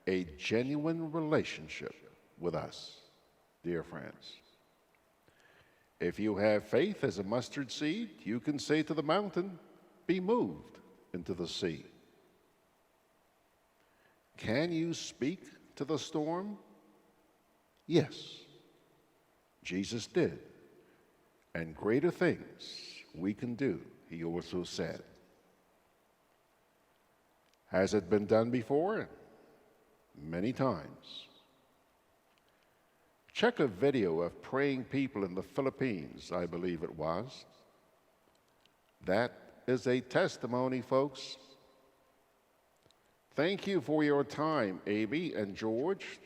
a genuine relationship with us, dear friends. If you have faith as a mustard seed, you can say to the mountain, be moved into the sea. Can you speak to the storm? Yes, Jesus did. And greater things we can do, he also said. Has it been done before? Many times. Check a video of praying people in the Philippines, I believe it was. That is a testimony, folks. Thank you for your time, Abby and George.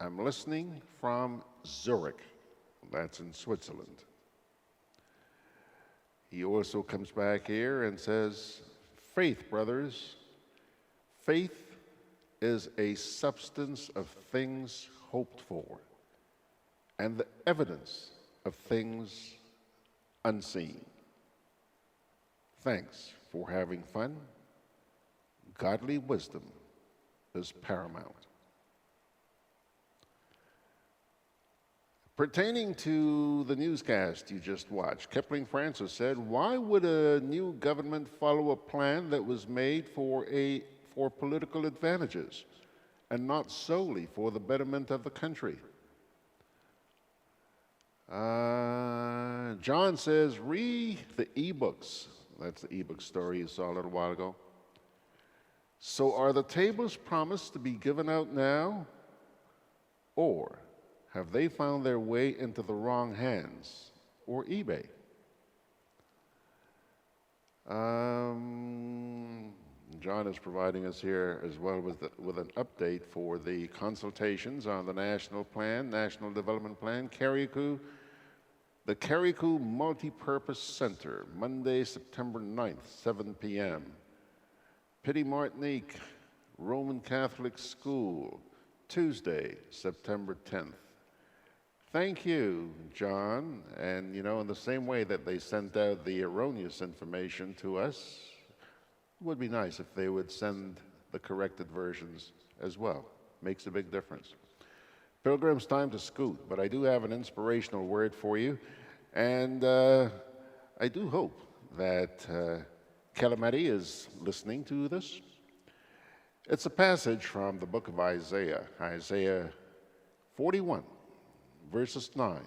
I'm listening from Zurich. That's in Switzerland. He also comes back here and says, faith, brothers, faith is a substance of things hoped for and the evidence of things unseen. Thanks for having fun. Godly wisdom is paramount. Pertaining to the newscast you just watched, Kipling Francis said, why would a new government follow a plan that was made for political advantages and not solely for the betterment of the country? John says, read the ebooks. That's the ebook story you saw a little while ago. So are the tables promised to be given out now, or have they found their way into the wrong hands or eBay? John is providing us here as well with an update for the consultations on the National Plan, National Development Plan, the Carriacou Multipurpose Center, Monday, September 9th, 7 p.m. Pity Martinique Roman Catholic School, Tuesday, September 10th. Thank you, John. And, in the same way that they sent out the erroneous information to us, it would be nice if they would send the corrected versions as well. Makes a big difference. Pilgrims, time to scoot, but I do have an inspirational word for you. And I do hope that Calamity is listening to this. It's a passage from the book of Isaiah, Isaiah 41, verses 9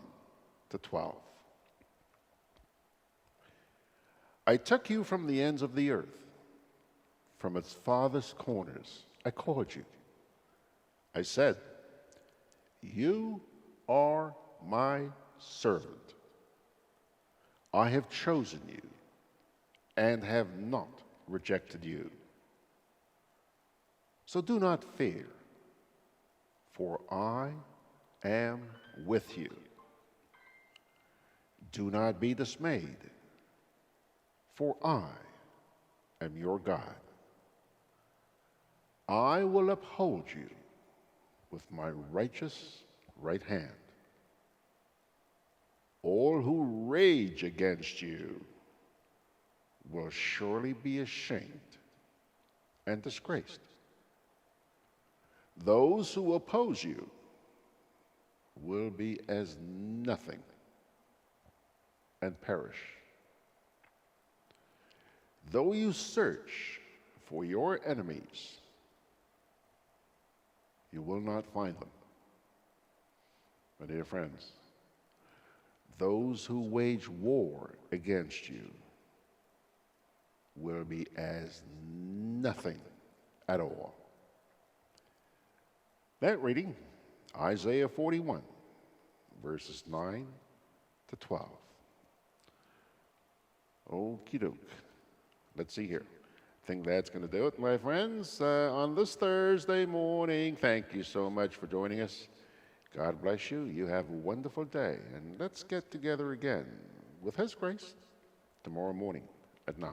to 12. I took you from the ends of the earth, from its farthest corners. I called you. I said, you are my servant. I have chosen you and have not rejected you. So do not fear, for I am with you. Do not be dismayed, for I am your God. I will uphold you with my righteous right hand. All who rage against you will surely be ashamed and disgraced. Those who oppose you will be as nothing and perish. Though you search for your enemies, you will not find them. My dear friends, those who wage war against you will be as nothing at all. That reading, Isaiah 41, verses 9 to 12. Okie doke. Let's see here. I think that's going to do it, my friends. On this Thursday morning, thank you so much for joining us. God bless you. You have a wonderful day. And let's get together again with His grace tomorrow morning at 9.